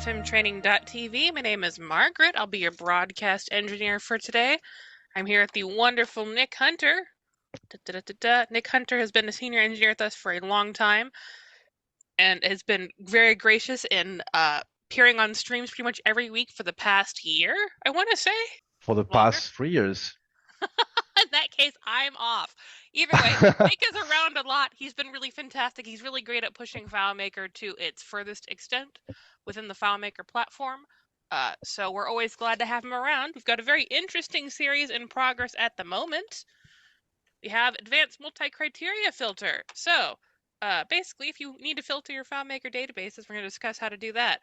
fmtraining.tv. My name is Margaret. I'll be your broadcast engineer for today. I'm here with the wonderful Nick Hunter. Nick Hunter has been a senior engineer with us for a long time and has been very gracious in appearing on streams pretty much every week for the past year, I want to say. For the past 3 years. In that case, I'm off. Either way, Nick is around a lot. He's been really fantastic. He's really great at pushing FileMaker to its furthest extent within the FileMaker platform. So we're always glad to have him around. We've got a very interesting series in progress at the moment. We have advanced multi-criteria filter. So basically, if you need to filter your FileMaker databases, we're going to discuss how to do that.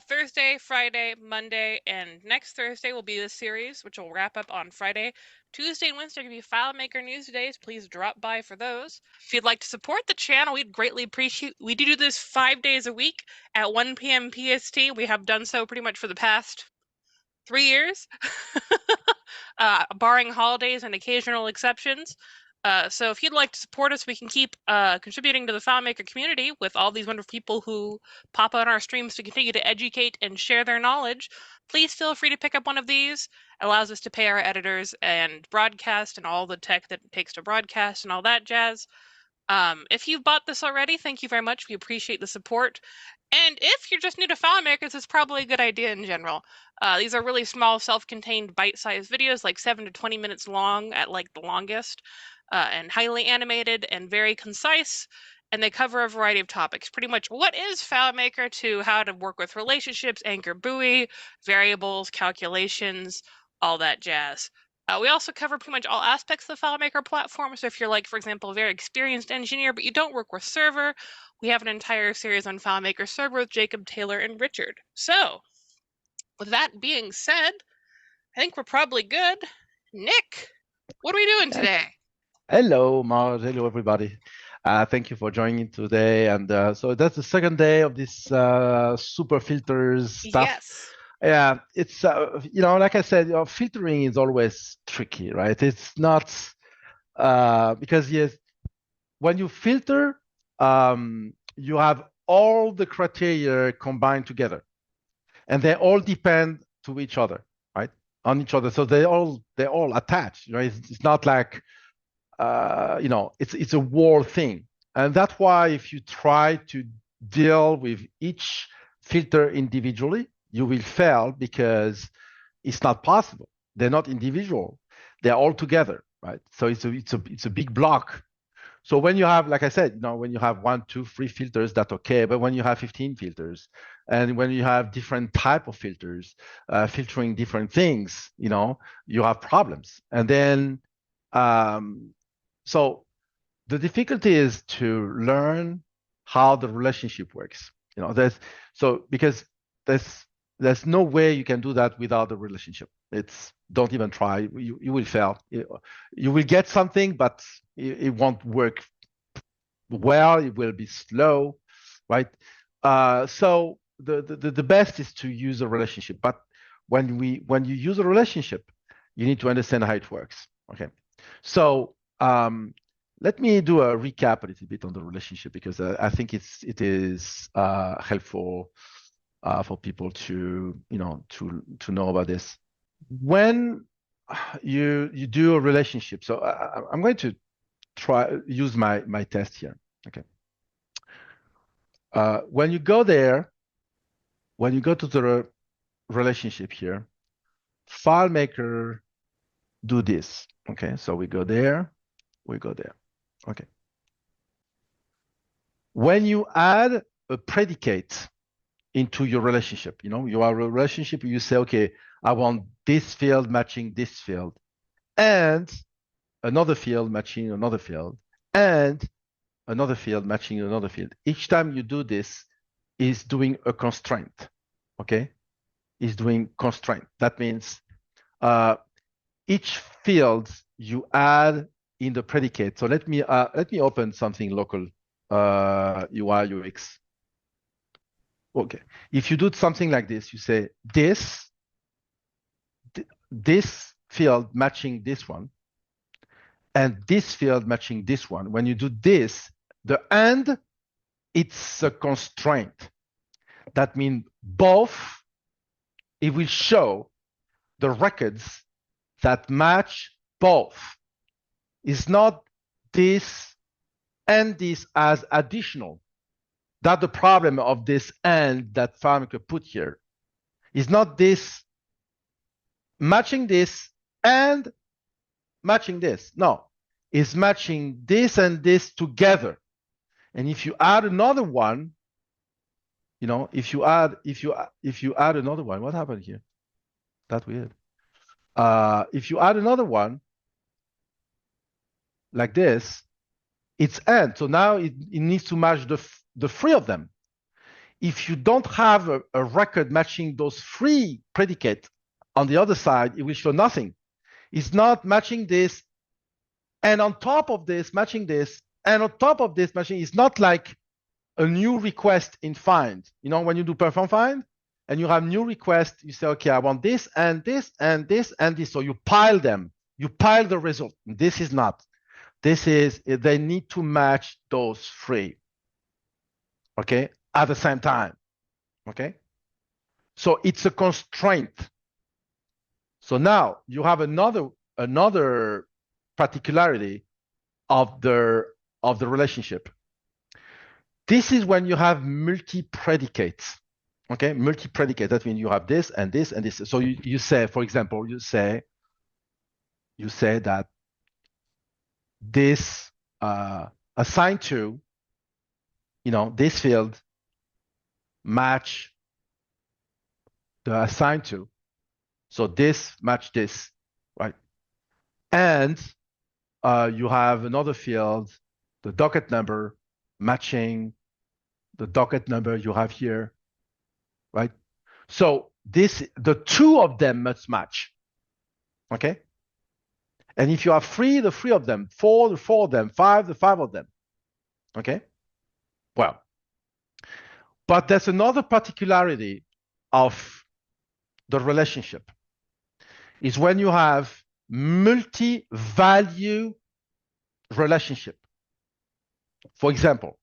Thursday, Friday, Monday, and next Thursday will be this series, which will wrap up on Friday. Tuesday and Wednesday are going to be FileMaker News Days. Please drop by for those. If you'd like to support the channel, we'd greatly appreciate. We do this 5 days a week at 1 p.m. PST. We have done so pretty much for the past 3 years, barring holidays and occasional exceptions. So if you'd like to support us, we can keep contributing to the FileMaker community with all these wonderful people who pop on our streams to continue to educate and share their knowledge. Please feel free to pick up one of these. It allows us to pay our editors and broadcast and all the tech that it takes to broadcast and all that jazz. If you've bought this already, thank you very much. We appreciate the support. And if you're just new to FileMaker, this is probably a good idea in general. These are really small, self-contained, bite-sized videos, like 7 to 20 minutes long at like the longest. And highly animated and very concise, and they cover a variety of topics. Pretty much what is FileMaker to how to work with relationships, anchor buoy, variables, calculations, all that jazz. We also cover pretty much all aspects of the FileMaker platform. So if you're like, for example, a very experienced engineer, but you don't work with server, we have an entire series on FileMaker server with Jacob, Taylor, and Richard. So with that being said, I think we're probably good. Nick, what are we doing today? Hello, Mars. Hello, everybody. Thank you for joining today. And so that's the second day of this super filters stuff. Yes. Yeah, it's, like I said, filtering is always tricky, right? It's not, because yes, when you filter, you have all the criteria combined together. And they all depend to each other, right? On each other. So they're all attached, right? It's not like, it's a whole thing. And that's why if you try to deal with each filter individually, you will fail because it's not possible. They're not individual. They're all together, right? So it's a big block. So when you have, like I said, when you have 1, 2, 3 filters, that's okay. But when you have 15 filters, and when you have different type of filters, filtering different things, you have problems. And then, so the difficulty is to learn how the relationship works. Because there's no way you can do that without the relationship. Don't even try. You will fail. You will get something, but it won't work well. It will be slow, right? So the best is to use a relationship. But when you use a relationship, you need to understand how it works. Okay, so let me do a recap a little bit on the relationship because I think it is helpful for people to know about this. When you do a relationship, so I'm going to use my test here. Okay. When you go to the relationship here, FileMaker do this. Okay, so we go there. Okay. When you add a predicate into your relationship, you have a relationship, you say, okay, I want this field matching this field, and another field matching another field, and another field matching another field. Each time you do this, is doing a constraint. Okay, is doing constraint. That means each field you add in the predicate. So let me open something local, UI UX. Okay, if you do something like this, you say this field matching this one, and this field matching this one. When you do this, the and it's a constraint. that means both, it will show the records that match both. It's not this and this as additional. That's the problem of this and that FileMaker put here. It's not this matching this and matching this. No, it's matching this and this together. And if you add another one, if you add another one, what happened here? That's weird. If you add another one like this, it's and. So now it needs to match the three of them. If you don't have a record matching those three predicates on the other side, it will show nothing. It's not matching this, and on top of this, matching this, and on top of this, matching. It's not like a new request in find. When you do perform find, and you have new request, you say, okay, I want this, and this, and this, and this. So you pile them. You pile the result. This is not. This is, they need to match those three, okay, at the same time, okay? So it's a constraint. So now you have another particularity of the relationship. This is when you have multi-predicates, okay? Multi-predicate, that means you have this and this and this. So you say, for example, you say that this assigned to, this field match the assigned to. So this match this, right? And you have another field, the docket number, matching the docket number you have here, right? So the two of them must match, okay? And if you have three, the three of them, four, the four of them, five, the five of them, okay? Well, but there's another particularity of the relationship is when you have multi-value relationship. For example,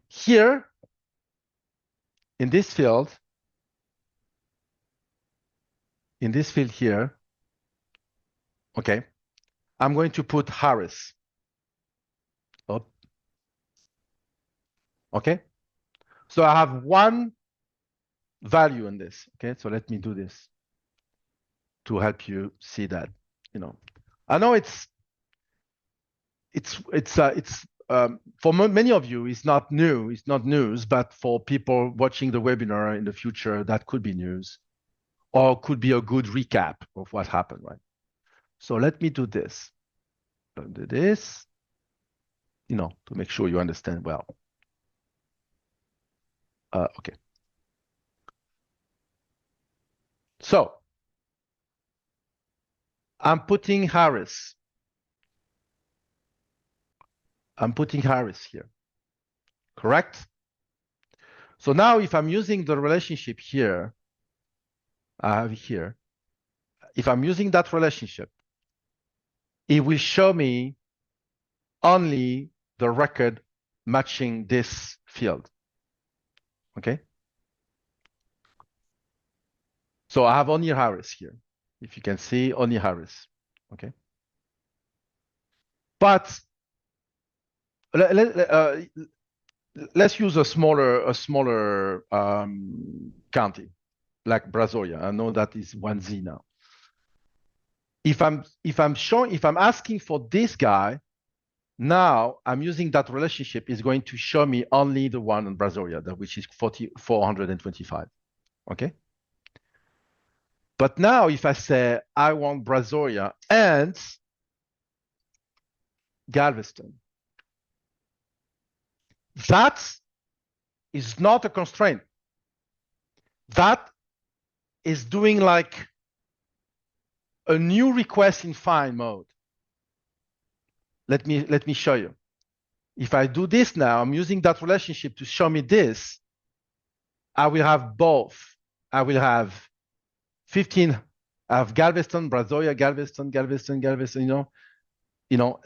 here in this field here, okay, I'm going to put Harris. Oh. Okay, so I have one value in this. Okay, so let me do this to help you see that. I know it's for many of you, it's not new, it's not news, but for people watching the webinar in the future, that could be news or could be a good recap of what happened, right? So let me do this. I'll do this, to make sure you understand well. Okay. So I'm putting Harris. I'm putting Harris here, correct? So now if I'm using the relationship here, I have here, if I'm using that relationship, it will show me only the record matching this field, okay? So I have only Harris here. If you can see, only Harris, okay? But let's use a smaller county, like Brazoria. I know that is 1Z now. If I'm asking for this guy, now I'm using that relationship is going to show me only the one on Brazoria, which is 425. Okay. But now if I say I want Brazoria and Galveston, that is not a constraint. That is doing like a new request in find mode. Let me show you. If I do this now, I'm using that relationship to show me this. I will have both. I will have 15. I have Galveston, Brazoria, Galveston,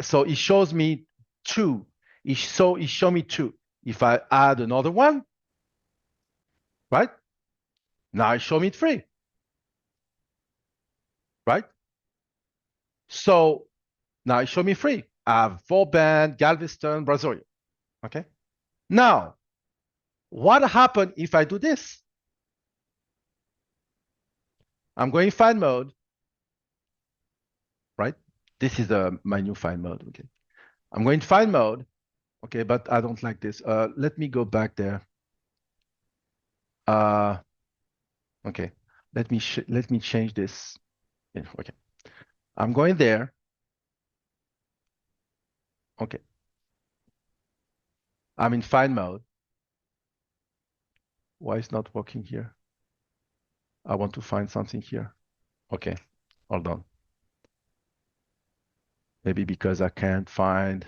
So it shows me two. It show me two. If I add another one, right? Now show me it free, right? So now show me free. I have Vauban, Galveston, Brazoria, okay? Now, what happens if I do this? I'm going file mode, right? This is my new file mode, okay? I'm going to file mode, okay, but I don't like this. Let me go back there. Okay, let me change this. Yeah, okay, I'm going there. Okay, I'm in file mode. Why is not working here? I want to find something here. Okay, hold on. Maybe because I can't find.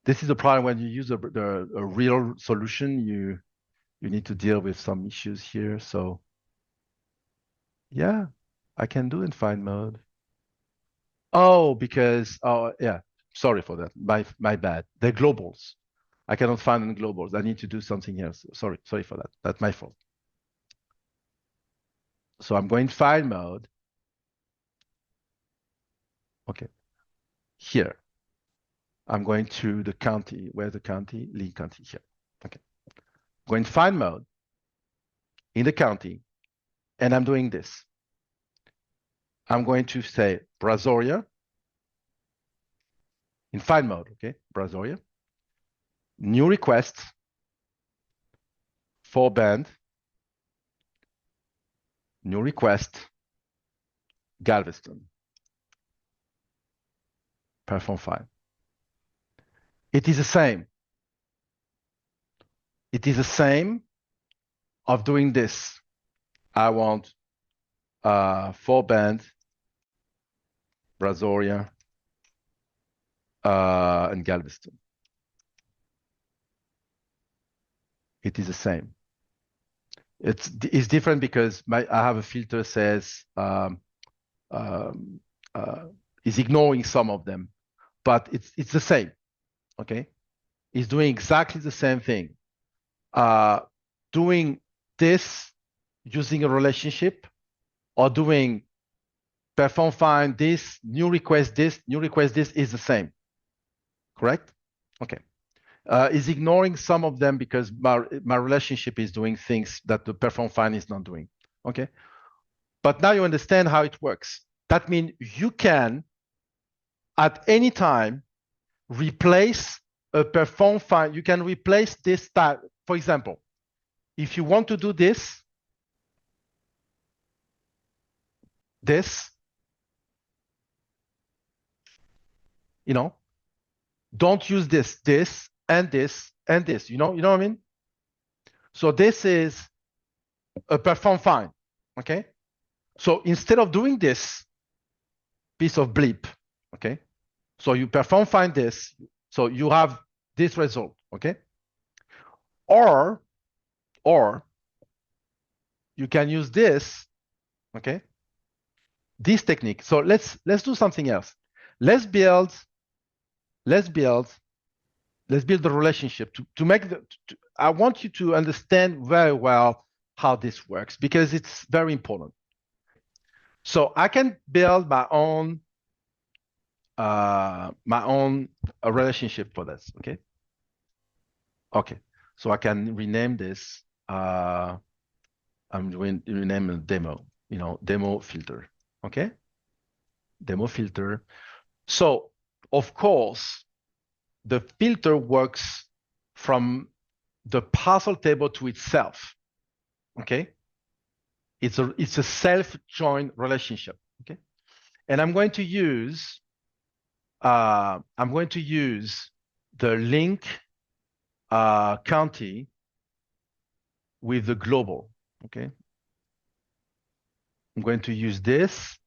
This is the problem when you use a real solution. You need to deal with some issues here. So yeah, I can do in file mode. Oh, because yeah, sorry for that. My bad. They're globals. I cannot find in globals. I need to do something else. Sorry for that. That's my fault. So I'm going file mode. Okay. Here. I'm going to the county. Where's the county? Lee County here. Okay. Going file mode in the county, and I'm doing this. I'm going to say Brazoria in file mode. Okay. Brazoria. New request for band. New request Galveston. Perform file. It is the same. It is the same of doing this. I want 4 band, Brazoria, and Galveston. It is the same. It's different because I have a filter says is ignoring some of them, but it's the same. Okay, it's doing exactly the same thing. Doing this using a relationship, or doing perform find this, new request this is the same. Correct? Okay. Is ignoring some of them because my relationship is doing things that the perform find is not doing. Okay. But now you understand how it works. That means you can, at any time, replace a perform find. You can replace this type. For example, if you want to do this, you know, don't use this and this and this. You know what I mean? So this is a perform find. Okay. So instead of doing this piece of bleep, okay, so you perform find this, so you have this result, okay, or you can use this, okay, this technique. So let's do something else. Let's build the relationship to make I want you to understand very well how this works because it's very important. So I can build my own relationship for this. Okay. Okay. So I can rename this. I'm going to rename a demo. Demo filter. Okay. Demo filter. So of course, the filter works from the parcel table to itself. Okay. It's a self-join relationship. Okay. And I'm going to use the link county with the global. Okay. I'm going to use this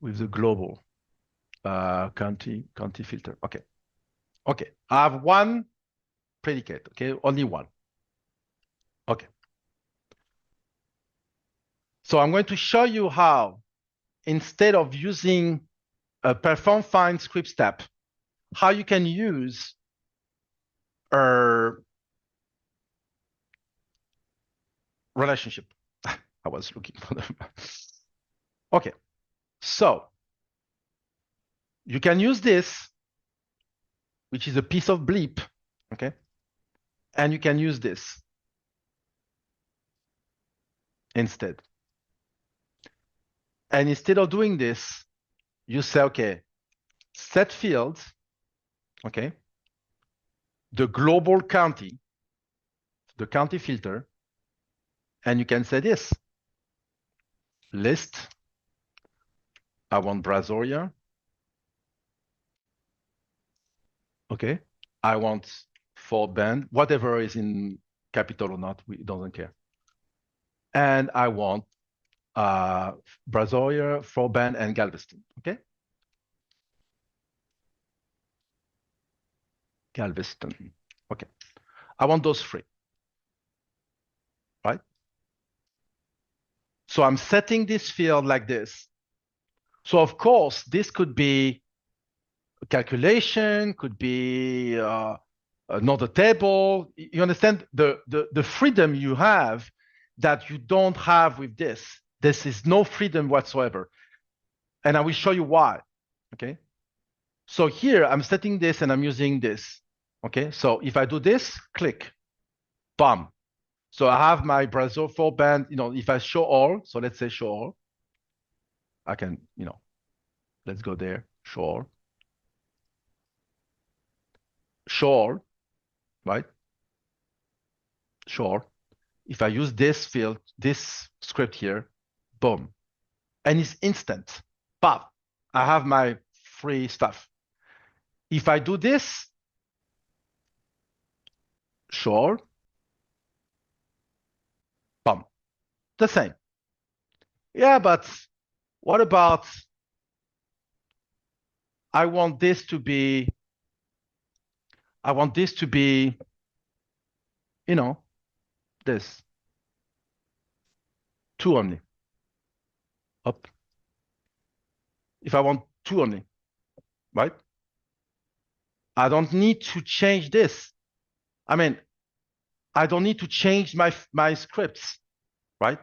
with the global county filter. Okay. Okay. I have one predicate. Okay. Only one. Okay. So I'm going to show you how, instead of using a perform find script step, how you can use relationship. I was looking for them. Okay, so you can use this, which is a piece of bleep, okay? And you can use this instead. And instead of doing this, you say, okay, set field, okay, the global county, the county filter, and you can say this, list, I want Brazoria, okay, I want for band, whatever is in capital or not, we doesn't care. And I want Brazoria, for band, and Galveston, okay? Galveston, okay. I want those three, right? So I'm setting this field like this. So of course, this could be a calculation, could be another table. You understand the freedom you have that you don't have with this. This is no freedom whatsoever. And I will show you why, okay? So here I'm setting this and I'm using this, okay? So if I do this, click, bam. So I have my Brazil for band, if I show all, so let's say show all, I can, let's go there, show all. Show all, right? Show all. If I use this field, this script here, boom. And it's instant, pop. I have my free stuff. If I do this, show all, boom, the same. Yeah, but what about, I want this to be, this. Two only. Up. If I want two only, right? I don't need to change this. I mean, I don't need to change my scripts, right?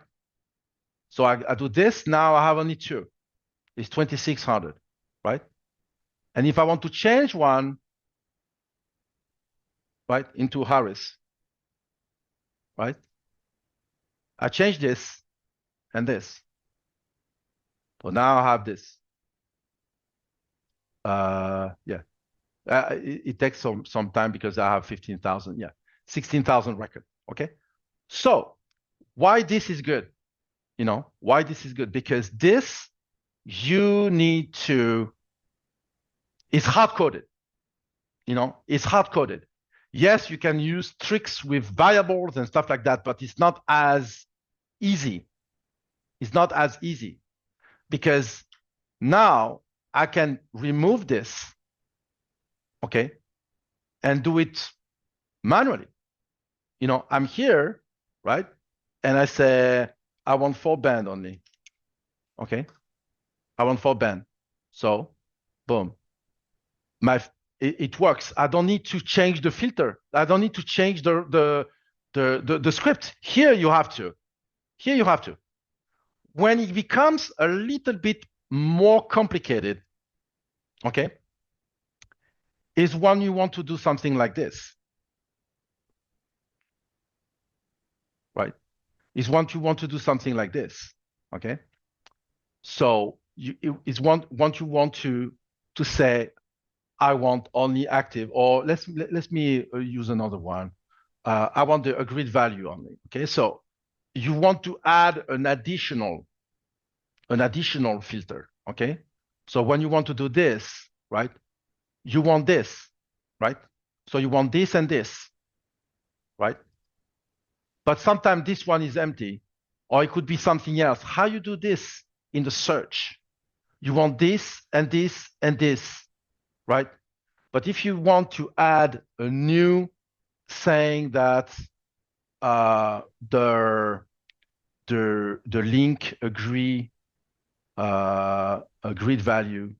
So I do this, now I have only two. It's 2600, right? And if I want to change one, right, into Harris, right? I change this and this. So now I have this. Yeah. It takes some time because I have 15,000, 16,000 record, okay? So why this is good? Why this is good? Because this, you need to, it's hard-coded, it's hard-coded. Yes, you can use tricks with variables and stuff like that, but it's not as easy. It's not as easy because now I can remove this, okay, and do it manually. I'm here, right? And I say, I want for band only, okay? I want for band. So, boom. It works. I don't need to change the filter. I don't need to change the script. Here you have to. Here you have to. When it becomes a little bit more complicated, okay, is when you want to do something like this, right? Is when you want to do something like this, okay? So it's once you want to say, I want only active, or let me use another one. I want the agreed value only. Okay, so you want to add an additional filter. Okay, so when you want to do this, right, you want this, right? So you want this and this, right? But sometimes this one is empty, or it could be something else. How you do this in the search? You want this and this and this, right? But if you want to add a new saying that the link agreed value,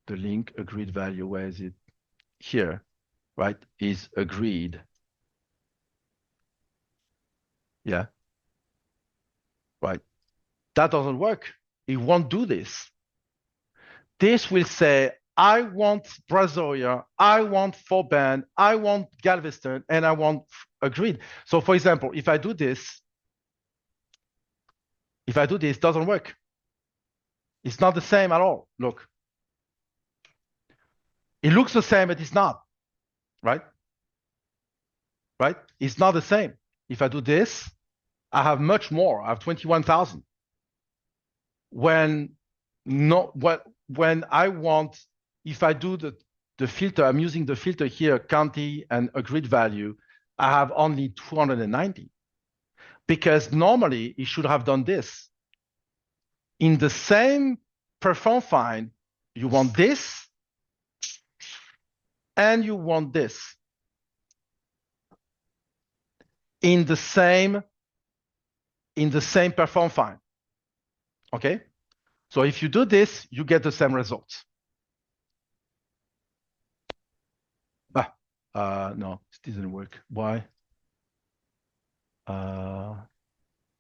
the link agreed value, where is it? Here, right? Is agreed. Yeah. right? That doesn't work. It won't do this. This will say, I want Brazoria, I want Forban, I want Galveston, and I want a grid. So for example, if I do this, it doesn't work. It's not the same at all. Look. It looks the same, but it's not, right? Right? It's not the same. If I do this, I have much more. I have 21,000. When I want, if I do the filter, I'm using the filter here, county and a grid value, I have only 290. Because normally it should have done this. In the same perform find, you want this and you want this. In the same perform find. Okay? So if you do this, you get the same results. No, it doesn't work. Why?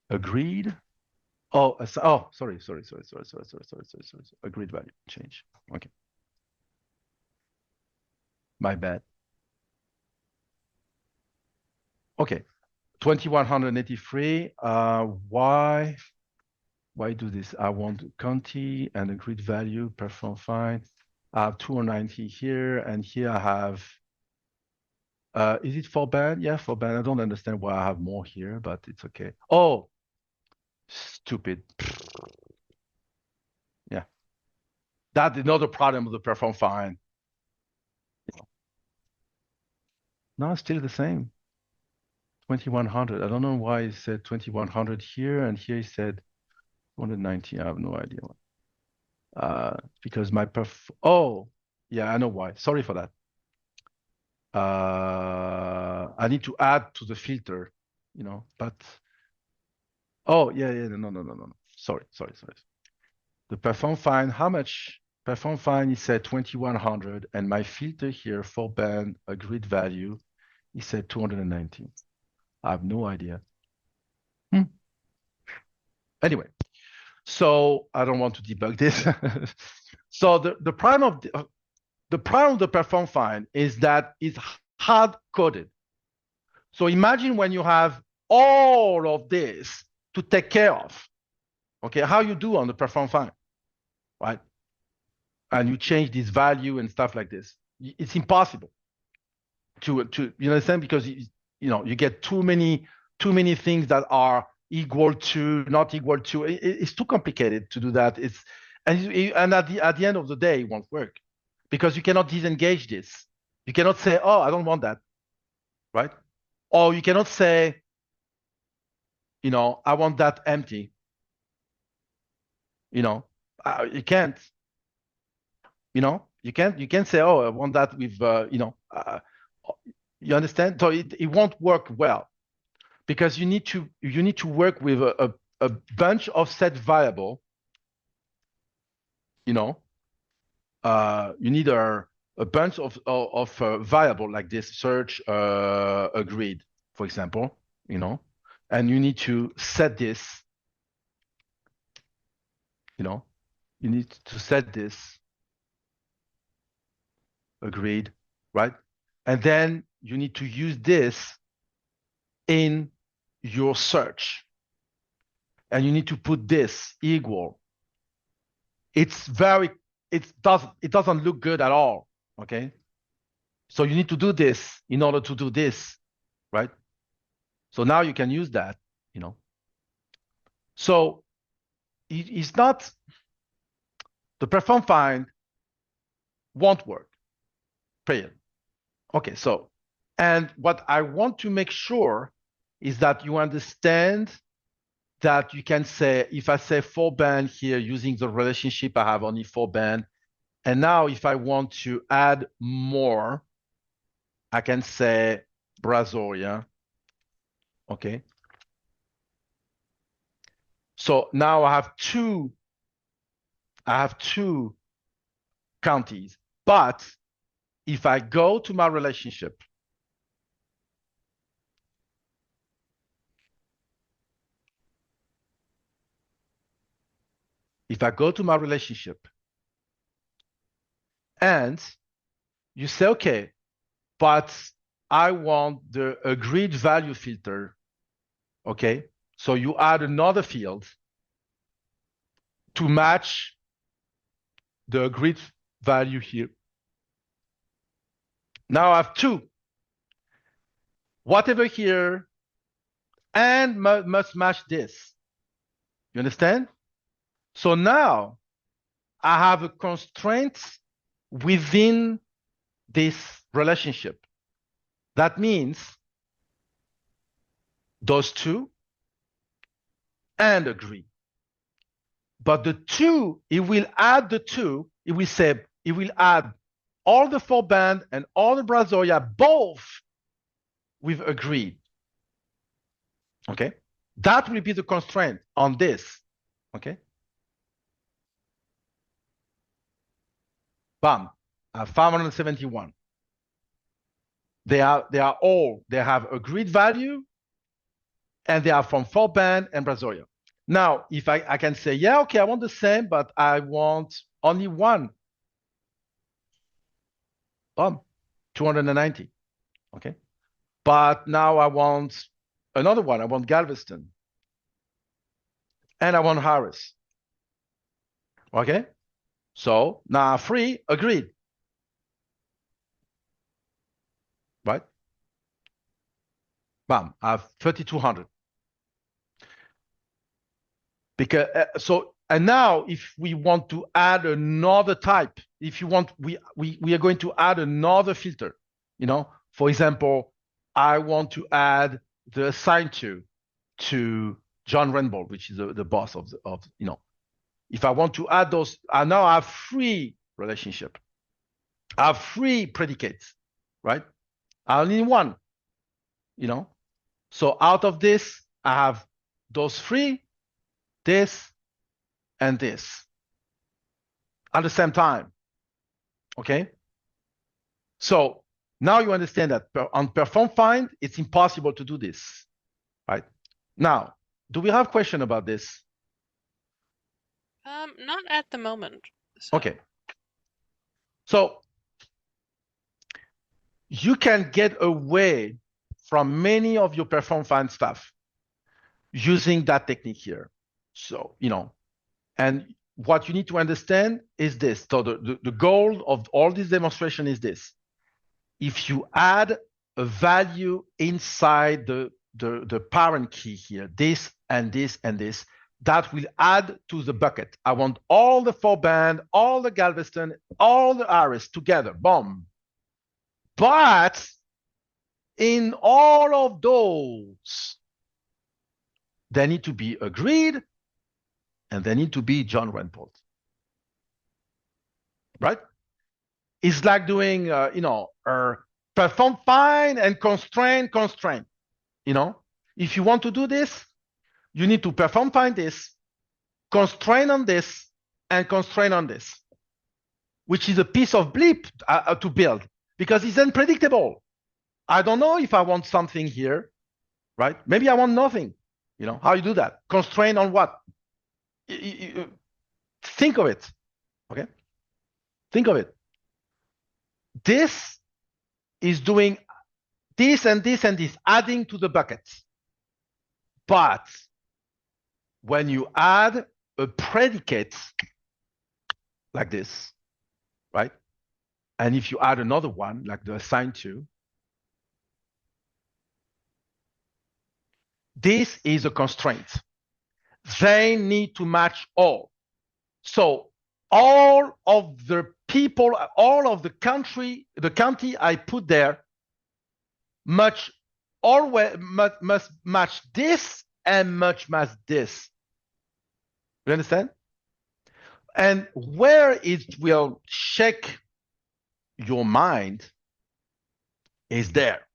Agreed. Oh, sorry. Agreed value change. Okay. My bad. Okay. 2183. Why do this? I want county and a grid value, perform fine. I have 290 here, and here I have, is it for band? Yeah, for band. I don't understand why I have more here, but it's okay. Oh, stupid. Yeah. That's another problem with the perform fine. No, it's still the same. 2100. I don't know why it said 2100 here, and here it said 290. I have no idea why. Because my oh, yeah, I know why. Sorry for that. I need to add to the filter, but oh, yeah, no. Sorry. The perform fine, how much? Perform fine is at 2100, and my filter here for band, a grid value, is at 219. I have no idea. Anyway, so I don't want to debug this. So the prime of the perform fine is that it's hard coded. So imagine when you have all of this to take care of. Okay, how you do on the perform fine, right? And you change this value and stuff like this. It's impossible to you understand, because you get too many things that are equal to, not equal to. It's too complicated to do that. And at the end of the day, it won't work, because you cannot disengage this. You cannot say, oh, I don't want that, right? Or you cannot say, I want that empty. You can't. You can't say, oh, I want that with, you understand? So it won't work well, because you need to work with a bunch of set variable. You need a bunch of variable like this, search, a grid, for example, and you need to set this, you need to set this a grid, right? And then you need to use this in your search, and you need to put this equal. It doesn't look good at all. Okay, so you need to do this in order to do this, right? So now you can use that. So it's not, the perform find won't work, period. Okay, so, and what I want to make sure is that you understand that you can say, if I say 4 band here using the relationship, I have only 4 band. And now if I want to add more, I can say Brazoria. Okay. So now I have two counties. But if I go to my relationship, if I go to my relationship and you say, okay, but I want the agreed value filter, okay? So you add another field to match the agreed value here. Now I have two. Whatever here and must match this. You understand? So now I have a constraint within this relationship. That means those two and agree. But the two, it will add the two, it will say, it will add all the for band and all the Brazoria, both with agreed. Okay? That will be the constraint on this. Okay? Bam. 571. They have agreed value, and they are from for band and Brazoria. Now, if I can say, yeah, okay, I want the same, but I want only one. Bam. 290. Okay? But now I want another one. I want Galveston. And I want Harris. Okay? So now free, agreed. Right? Bam, I have 3,200. Because and now if we want to add another type, if you want, we are going to add another filter. You know, for example, I want to add the assign to John Rainbow, which is the boss of you know. If I want to add those, I now have free relationship. I have free predicates, right? I only need one, you know. So out of this, I have those three, this, and this at the same time. Okay. So now you understand that on perform find, it's impossible to do this, right? Now, do we have question about this? Not at the moment. So. Okay. So you can get away from many of your perform find stuff using that technique here. So, you know, and what you need to understand is this. So the goal of all this demonstration is this. If you add a value inside the parent key here, this and this and this, that will add to the bucket. I want all the for band, all the Galveston, all the Harris together, boom. But in all of those, they need to be agreed and they need to be John Renport. Right? It's like doing, you know, perform find and constrain. You know, if you want to do this, you need to perform find this, constrain on this, and constrain on this, which is a piece of bleep to build because it's unpredictable. I don't know if I want something here, right? Maybe I want nothing. You know, how you do that? Constrain on what? Think of it, okay? Think of it. This is doing this and this and this, adding to the buckets. But when you add a predicate like this, right? And if you add another one, like the assign to, this is a constraint. They need to match all. So all of the people, all of the county I put there must match this and must match this. You understand? And where it will shake your mind is there.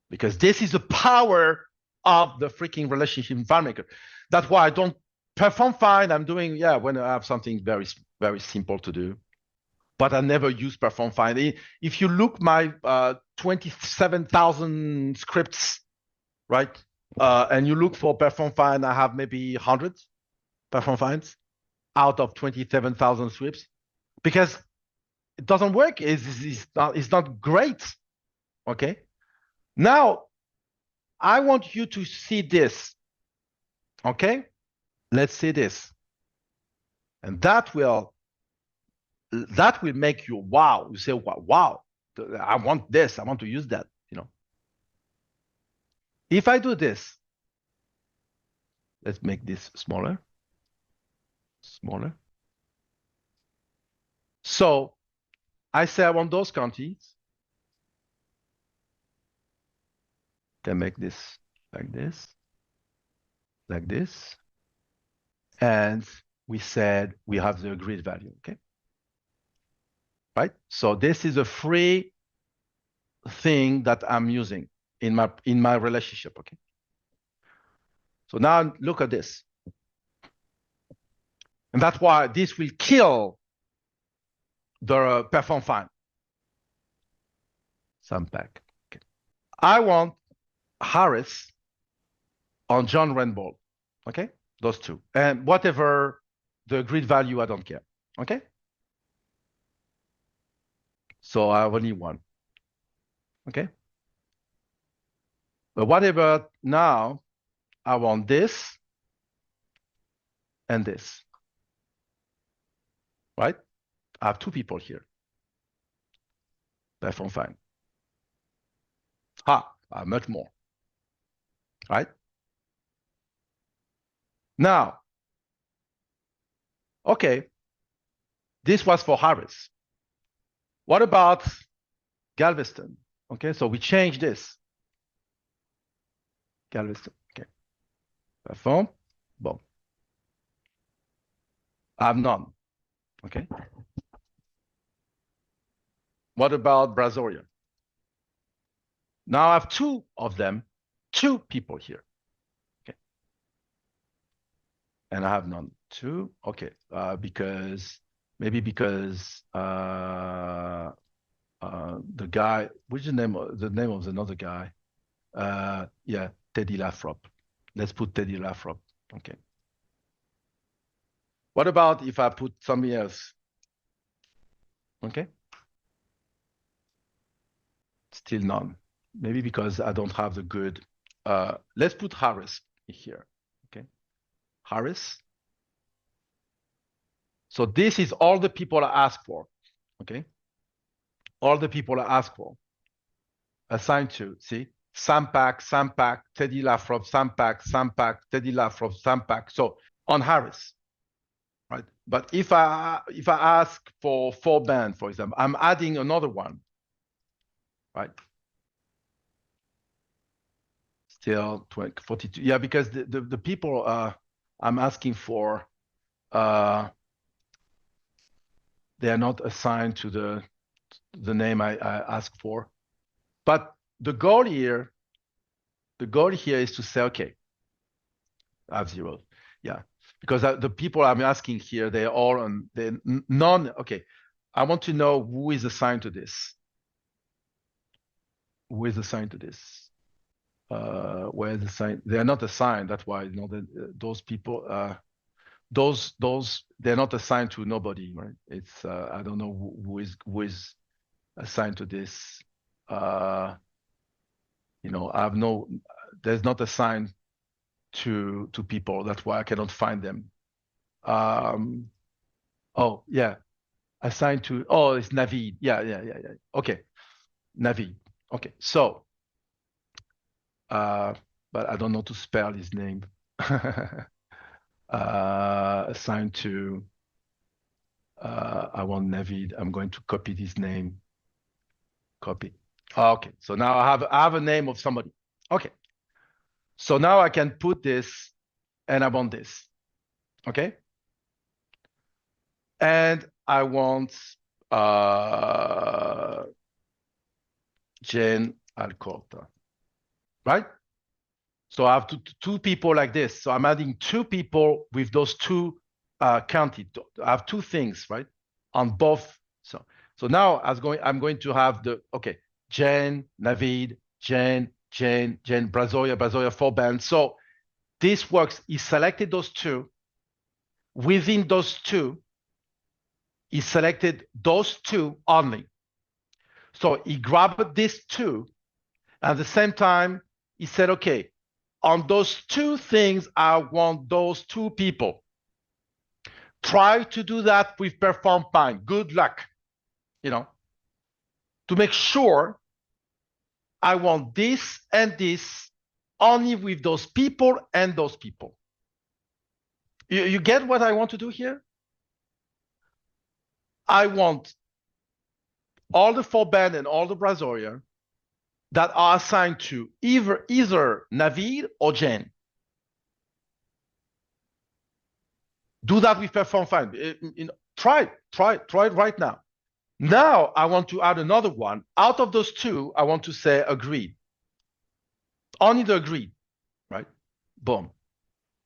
Because this is the power of the freaking relationship in FileMaker. That's why I don't perform find. I'm doing, yeah, when I have something very, very simple to do. But I never use perform find. If you look my 27,000 scripts, right? And you look for perform find, I have maybe 100. perform finds out of 27,000 sweeps because it doesn't work. It's not great. Okay. Now, I want you to see this. Okay. Let's see this. And that will make you wow. You say, wow, I want this. I want to use that. If I do this, let's make this smaller. So I say I want those counties. Can make this like this, and we said we have the agreed value. Okay, right? So this is a free thing that I'm using in my relationship. Okay. So now look at this, and that's why this will kill the perform find. Sum pack. Okay. I want Harris on John Rainbow. Okay, those two, and whatever the agreed value, I don't care. Okay. So I have only one. Okay. But whatever now, I want this and this. Right? I have two people here. Perform fine. I have much more. Right? Now, okay, this was for Harris. What about Galveston? Okay, so we change this. Galveston, okay. Perform, boom. I have none, okay. What about Brazoria? Now I have two of them, two people here, okay. And I have none, two, okay, because the guy, which is the name of another guy? Yeah, Teddy Lathrop. Let's put Teddy Lathrop. Okay. What about if I put somebody else? Okay. Still none. Maybe because I don't have the good. Let's put Harris here. Okay. Harris. So this is all the people I ask for. Okay. All the people I ask for. Assigned to, see? Sam Pack, Teddy Lathrop, Sam Pack, Teddy Lathrop, Sam Pack. So on Harris, right? But if I ask for 4 band, for example, I'm adding another one, right? Still 42. Yeah, because the people I'm asking for, they are not assigned to the name I ask for. But the goal here is to say, okay, I have 0. Yeah, because the people I'm asking here, they're all on none. Okay, I want to know who is assigned to this. Who is assigned to this? Where is assigned? They are not assigned. That's why those people, they're not assigned to nobody, right? It's I don't know who is assigned to this. There's not assigned to people. That's why I cannot find them. Oh yeah, assigned to. Oh, it's Navid. Yeah. Okay, Navid. Okay, so, but I don't know to spell his name. Assigned to. I want Navid. I'm going to copy this name. Copy. Okay, so now I have a name of somebody. Okay, so now I can put this, and I want this. Okay, and I want Jane Alcorta, right? So I have two people like this. So I'm adding 2 people with those 2 counted. I have 2 things, right, on both. So now I'm going to have Jane, Navid, Jane, Brazoria, 4 bands. So this works. He selected those 2. within those two, he selected those two only. So he grabbed these two. At the same time, he said, okay, on those two things, I want those two people. Try to do that with perform find. Good luck, to make sure I want this and this only with those people and those people. You get what I want to do here? I want all the forband and all the browser that are assigned to either Navid or Jane. Do that with perform find. Try it right now. Now I want to add another one. Out of those two, I want to say agreed. Only the agreed, right? Boom.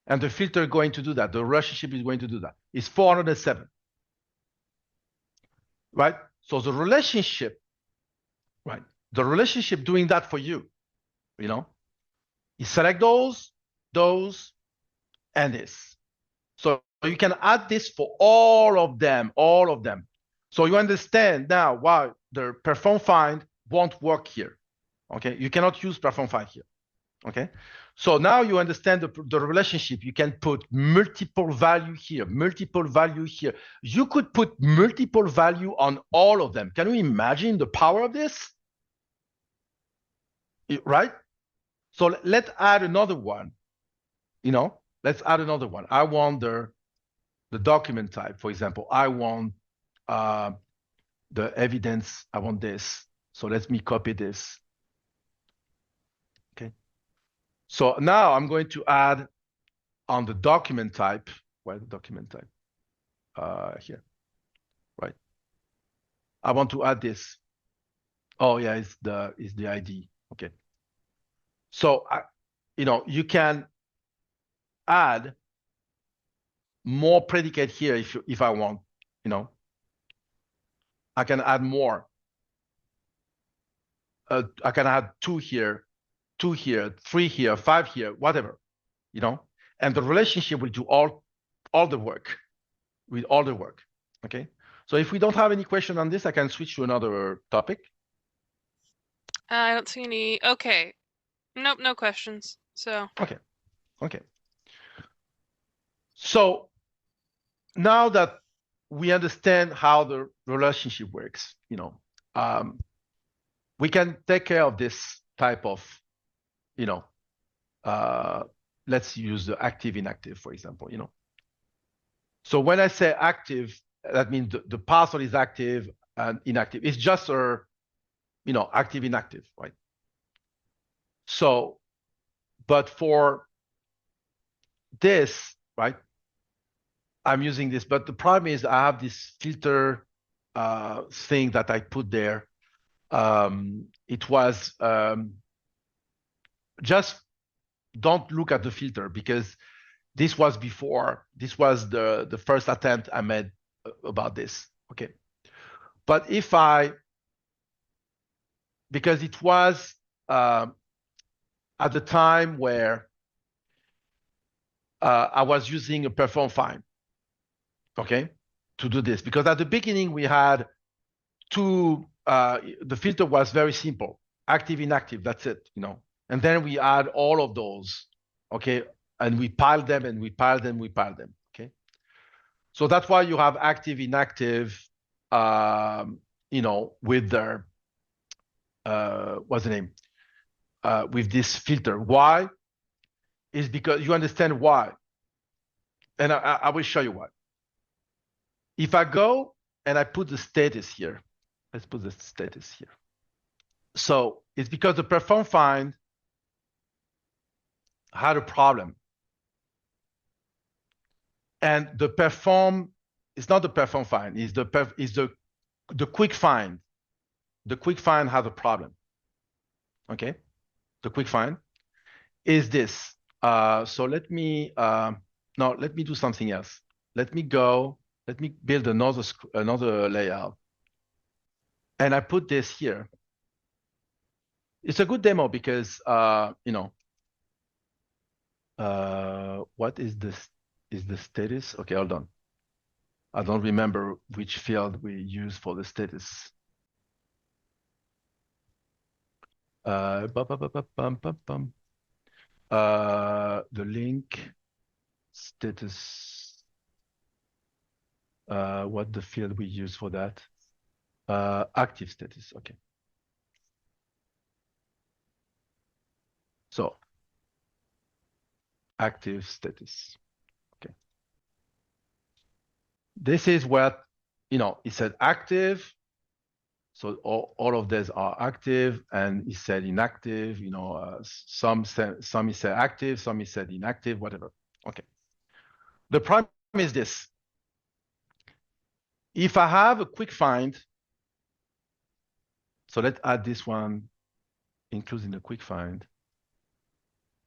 And the filter is going to do that. The relationship is going to do that. It's 407, right? So the relationship, right? The relationship doing that for you, you select those, and this. So you can add this for all of them. So you understand now why the perform find won't work here. Okay, you cannot use perform find here. Okay, so now you understand the relationship. You can put multiple value here, multiple value here. You could put multiple value on all of them. Can you imagine the power of this? Right? So let's add another one. Let's add another one. I want the document type, for example. I want the evidence. I want this. So let me copy this. Okay. So now I'm going to add on the document type. Where's the document type? Here, right? I want to add this. Oh yeah, it's the ID. Okay. So you can add more predicate here if I want. I can add more. I can add 2 here, 2 here, 3 here, 5 here, whatever, and the relationship will do all the work with all the work. Okay. So if we don't have any question on this, I can switch to another topic. I don't see any. Okay. Nope, no questions. So. Okay. So now that we understand how the relationship works, we can take care of this type of, let's use the active inactive, for example, So when I say active, that means the parcel is active and inactive. It's just active inactive, right? So, but for this, right, I'm using this, but the problem is I have this filter thing that I put there. It was just don't look at the filter because this was the first attempt I made about this. Okay. But because it was at the time where I was using a perform find, okay, to do this. Because at the beginning we had the filter was very simple, active, inactive, that's it, And then we add all of those, okay, and we pile them and we pile them, okay. So that's why you have active, inactive, with their what's the name? With this filter. Why? Is because you understand why. And I will show you why. If I go and I put the status here, let's put the status here. So it's because the perform find had a problem. And the perform, it's not the perform find, it's the quick find. The quick find has a problem. Okay? The quick find is this. So let me do something else. Let me build another layout. And I put this here. It's a good demo because what is this? is the status. Okay, hold on. I don't remember which field we use for the status. The link status. What the field we use for that? Active status. Okay. So active status. Okay. This is what, it said active. So all of these are active, and it said inactive. Some is said active, some is said inactive, whatever. Okay. The problem is this. If I have a quick find, so let's add this one, including the quick find,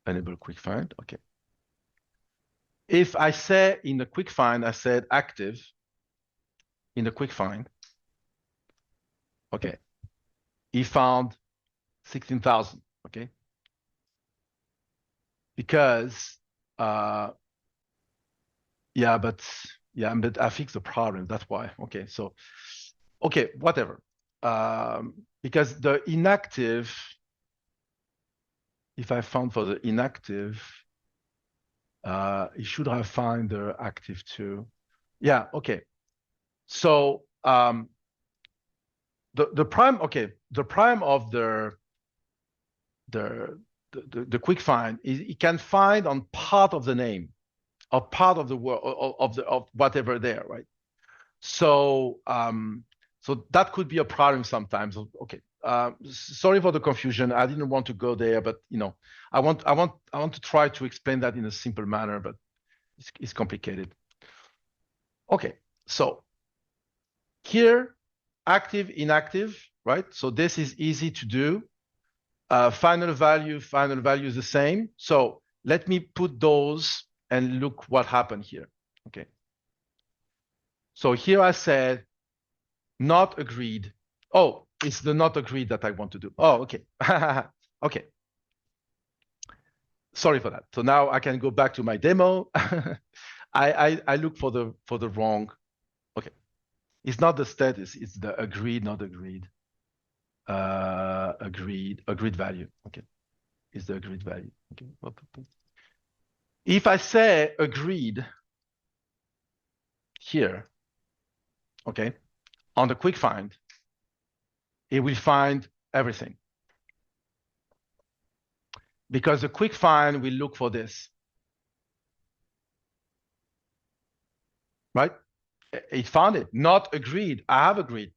enable quick find. Okay. If I say in the quick find, I said active in the quick find. Okay. He found 16,000. Okay. Because, but I fixed the problem. That's why. Okay. So, okay, whatever. Because the inactive, if I found for the inactive, it should have found the active too. Yeah. Okay. So, the prime, okay, the prime of the quick find is it can find on part of the name, or part of the word, of whatever there, right? So so that could be a problem sometimes. Okay. Sorry for the confusion. I didn't want to go there, but I want to try to explain that in a simple manner, but it's complicated. Okay. So here, active, inactive, right? So this is easy to do. Final value is the same. So let me put those and look what happened here. Okay. So here I said not agreed. Oh, it's the not agreed that I want to do. Oh, okay. Okay. Sorry for that. So now I can go back to my demo. I look for the wrong. Okay. It's not the status, it's the agreed, not agreed. Agreed value. Okay. Is the agreed value. Okay. If I say agreed here, okay, on the quick find, it will find everything. Because the quick find will look for this. Right? It found it. Not agreed. I have agreed.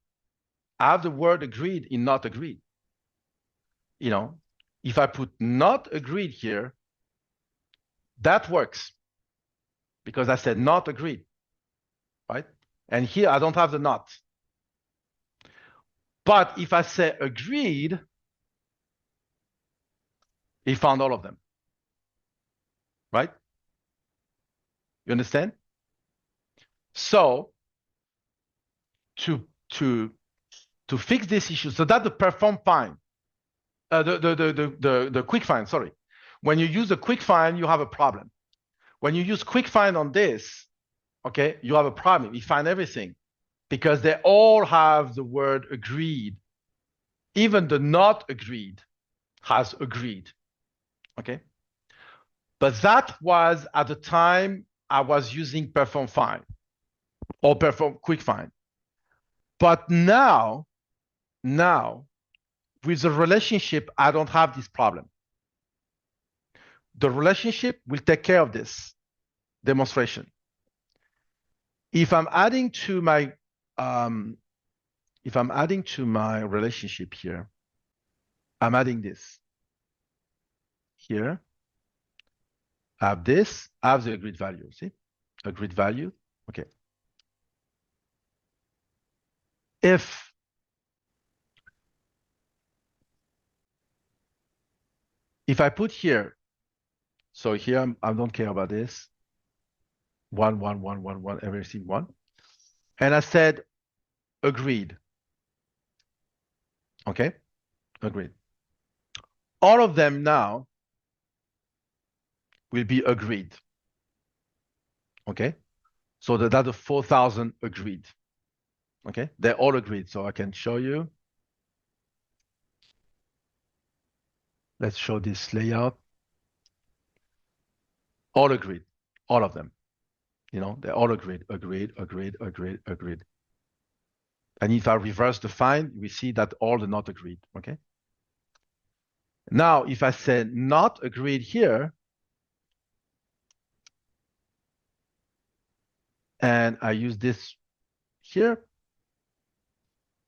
I have the word agreed in not agreed. If I put not agreed here, that works. Because I said not agreed. Right? And here I don't have the not. But if I say agreed, he found all of them. Right? You understand? So to fix this issue, so that the perform find, the quick find, sorry. When you use a quick find, you have a problem. When you use quick find on this, okay, you have a problem. You find everything because they all have the word agreed. Even the not agreed has agreed. Okay. But that was at the time I was using perform find or perform quick find. But now with the relationship, I don't have this problem. The relationship will take care of this demonstration. If I'm adding to my relationship here, I'm adding this. Here, I have this, I have the agreed value, see? Agreed value, okay. If I put here, so here I don't care about this, 1, 1, 1, 1, 1, everything 1. And I said agreed. Okay, agreed. All of them now will be agreed. Okay, so that's the 4,000 agreed. Okay, they're all agreed. So I can show you. Let's show this layout. All agreed, all of them. You know, they're all agreed, agreed, agreed, agreed, agreed. And if I reverse the find, we see that all the not agreed. Okay. Now, if I say not agreed here, and I use this here,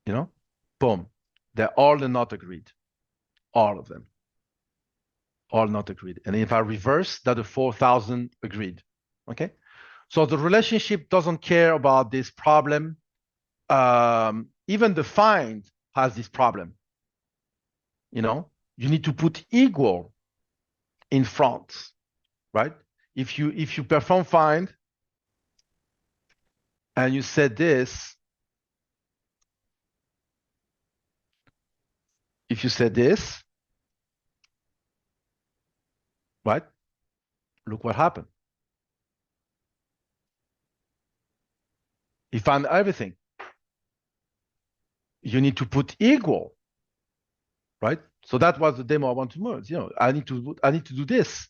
you know, boom, they're all the not agreed, all of them, all not agreed. And if I reverse, that the 4,000 agreed. Okay. So the relationship doesn't care about this problem. Even the find has this problem. You know, you need to put equal in front, right? If you perform find and you set this, if you set this, right? Look what happened. He found everything. You need to put equal, right? So that was the demo I want to merge. You know, I need to do this,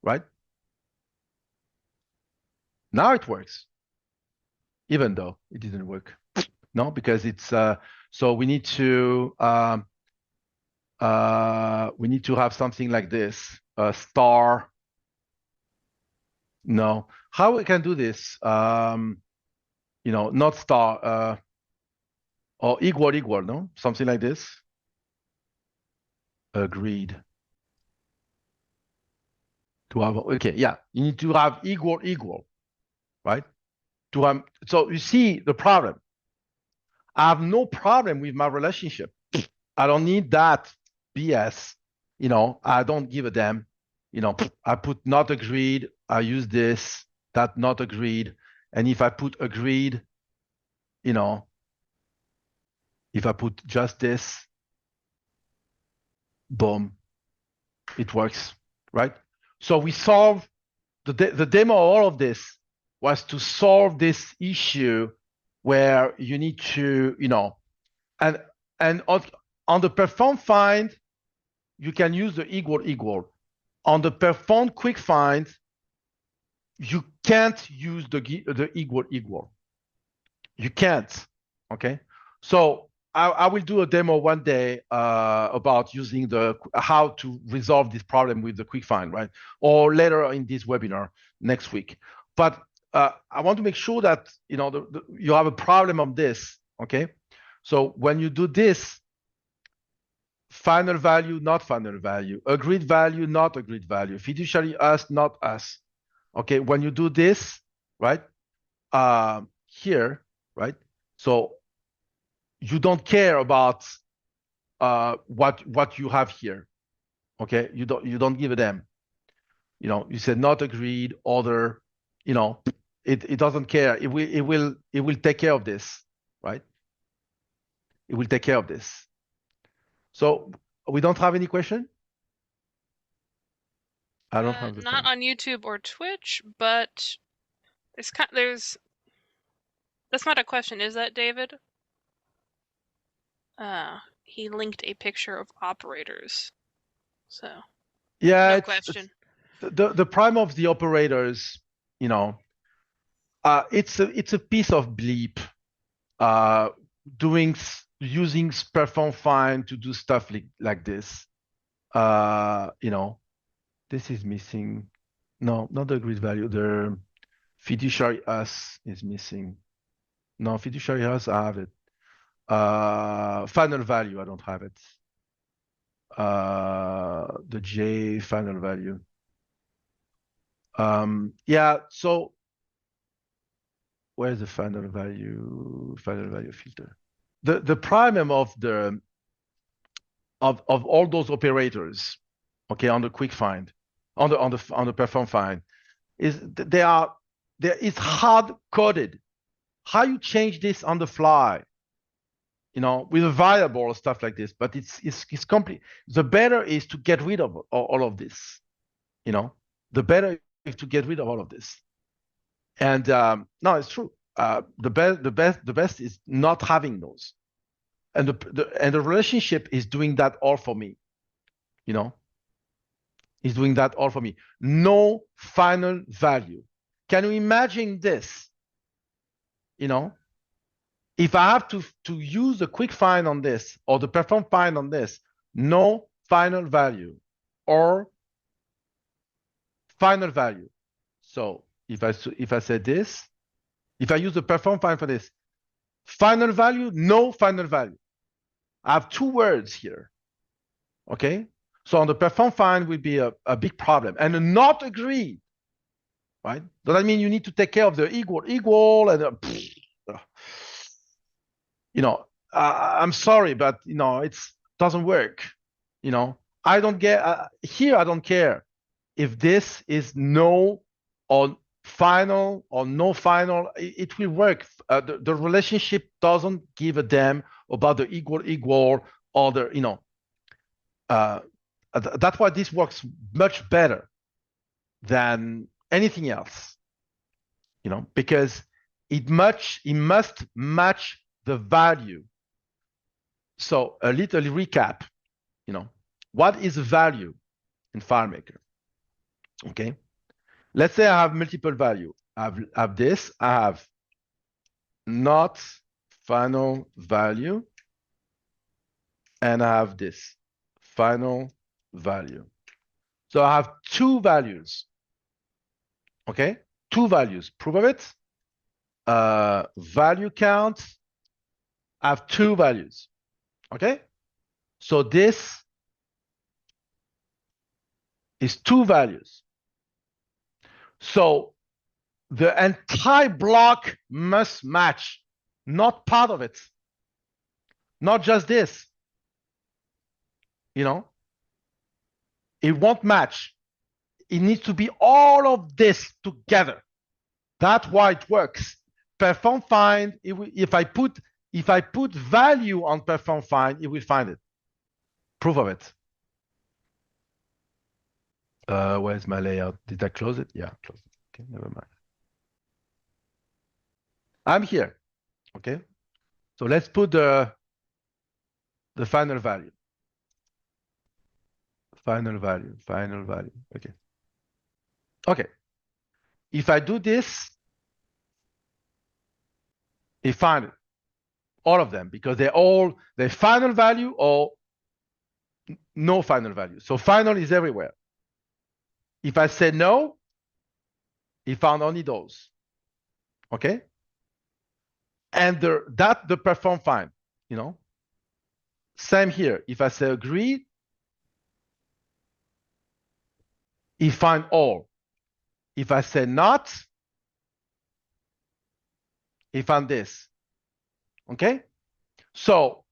right? Now it works, even though it didn't work. No, because it's so we need to have something like this, a star. No, how we can do this? You know, not star, or equal, no, something like this. Agreed. To have, okay, yeah, you need to have equal, right? To have, so you see the problem. I have no problem with my relationship. I don't need that BS. You know, I don't give a damn. You know, I put not agreed. I use this, that not agreed. And if I put agreed, you know, if I put just this, boom, it works, right? So we solve the demo of all of this was to solve this issue where you need to, you know, and on the perform find, you can use the equal. On the perform quick find, you can't use the equal. You can't. Okay. So I will do a demo one day about using how to resolve this problem with the quick find, right? Or later in this webinar next week. But I want to make sure that you know you have a problem on this. Okay. So when you do this, final value, not final value, agreed value, not agreed value, fiduciary us, not us. Okay, when you do this, right, here, right, so you don't care about what you have here. Okay, you don't give a damn. You know, you said not agreed, other, you know, it doesn't care. It will take care of this, right? It will take care of this. So we don't have any question? I don't have the not time. on YouTube or Twitch, but there's that's not a question, is that, David? He linked a picture of operators. So Yeah, no it's question. the prime of the operators, you know, it's a piece of bleep, using perform find to do stuff like this. You know, this is missing. No, not the grid value. The fiduciary us is missing. No, fiduciary us, I have it. Final value, I don't have it. The J final value. Yeah, so where's the final value filter? The problem of all those operators, okay, on the quick find, on the perform find, is it's hard coded. How you change this on the fly, you know, with a variable or stuff like this, but it's complete. The better is to get rid of all of this, you know. The better to get rid of all of this. And no, it's true. The best is not having those. And the relationship is doing that all for me. You know, is doing that all for me. No final value. Can you imagine this? You know, if I have to use the quick find on this or the perform find on this, no final value or final value. So if I say this, if I use the perform find for this, final value, no final value. I have two words here. Okay, so on the perform find will be a big problem. And a not agreed, right? Does that mean you need to take care of the equal and you know, I'm sorry, but you know, it doesn't work. You know, I don't get here. I don't care if this is no or final or no final. It will work. The relationship doesn't give a damn about the equal or the, you know. That's why this works much better than anything else. You know, because it must match the value. So a little recap, you know, what is the value in FileMaker? Okay, let's say I have multiple value. I have this, I have not final value, and I have this final value. So I have two values. Okay, two values. Proof of it. Value count. I have two values. Okay, so this is two values. So the entire block must match, not part of it, not just this. You know, it won't match. It needs to be all of this together. That's why it works. Perform find. If I put value on perform find, it will find it. Proof of it. Where's my layout? Did I close it? Yeah, close it. Okay, never mind. I'm here. Okay, so let's put the final value. Final value. Okay. Okay. If I do this, it finds all of them because they're final value or no final value. So final is everywhere. If I say no, it found only those. Okay. And the perform find, you know. Same here. If I say agreed, it find all. If I say not, it found this. Okay. So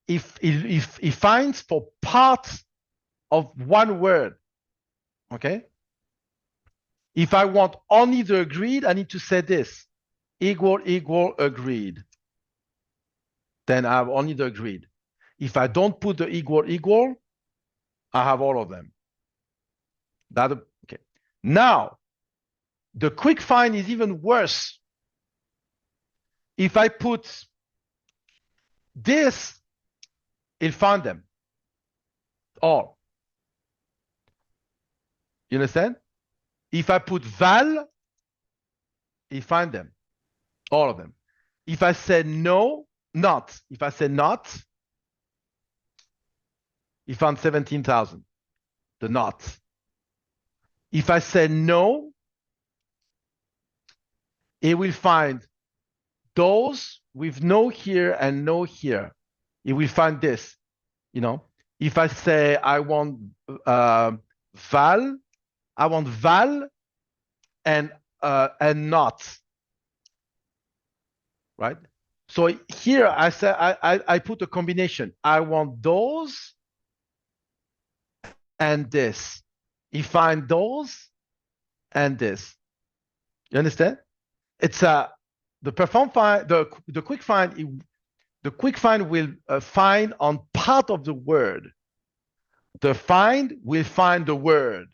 if it finds for parts of one word, okay. If I want only the agreed, I need to say this, equal agreed. Then I have only the agreed. If I don't put the equal, I have all of them. Okay. Now, the quick find is even worse. If I put this, it'll find them all. You understand? If I put val, it find them, all of them. If I say no, not. If I say not, it found 17,000, the not. If I say no, it will find those with no here and no here. It will find this, you know. If I say I want val, I want val and not, right? So here I say I put a combination. I want those and this. You find those and this. You understand? It's the perform find, the quick find. The quick find will find on part of the word. The find will find the word.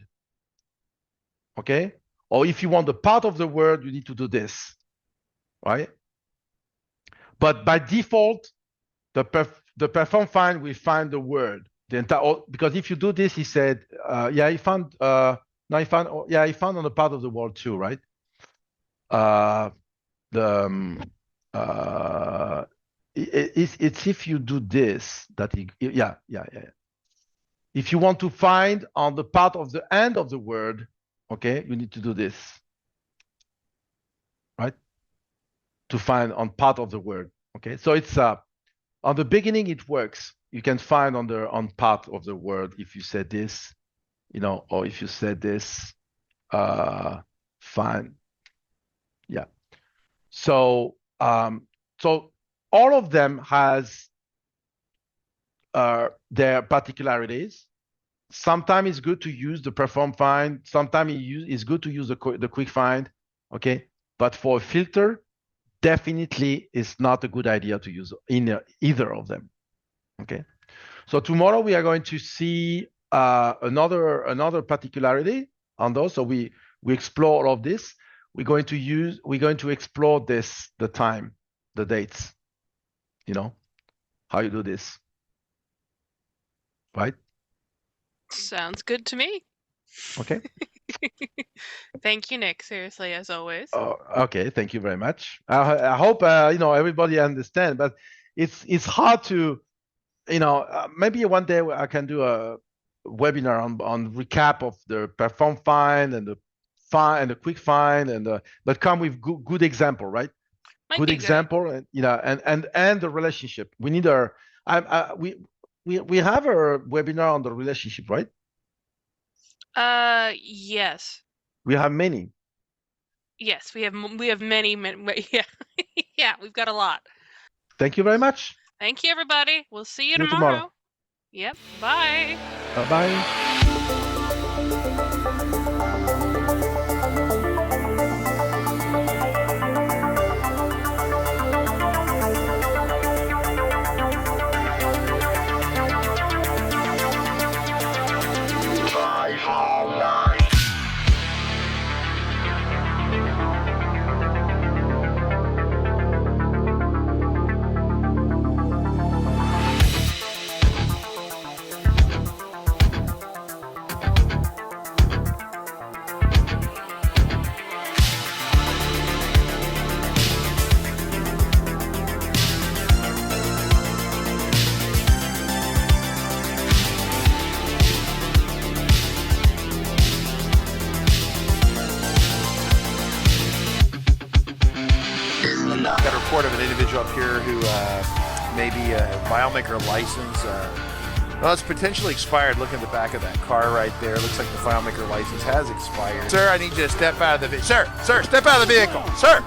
Okay? Or if you want the part of the word, you need to do this, right? But by default, the perform find will find the word, the entire, because if you do this, he said, yeah, he found, no, he found, yeah, he found on the part of the word too, right? It's if you do this that he, yeah. If you want to find on the part of the end of the word, okay, you need to do this, right? To find on part of the word, okay? So it's on the beginning it works. You can find on part of the word if you said this, you know, or if you said this, find, yeah. So so all of them has their particularities. Sometimes it's good to use the perform find. Sometimes it's good to use the quick find. Okay, but for a filter, definitely it's not a good idea to use in either of them. Okay, so tomorrow we are going to see another particularity on those. So we explore all of this. We're going to explore this, the time, the dates. You know how you do this, right? Sounds good to me. Okay. Thank you, Nick. Seriously, as always. Okay, thank you very much. I hope you know, everybody understand, but it's hard to, you know, maybe one day I can do a webinar on recap of the perform find and the find and the quick find and but come with good example, right? Might Good be example, and you know, and the relationship. We need our we have a webinar on the relationship, right? Yes. We have many. Yes, we have many, yeah. Yeah, we've got a lot. Thank you very much. Thank you, everybody. We'll see you See you tomorrow. tomorrow. Yep. Bye. Bye-bye. Got a report of an individual up here who may be a FileMaker license. Well, it's potentially expired. Look at the back of that car right there. Looks like the FileMaker license has expired. Sir, I need you to step out of the vehicle. Sir, step out of the vehicle. Sir.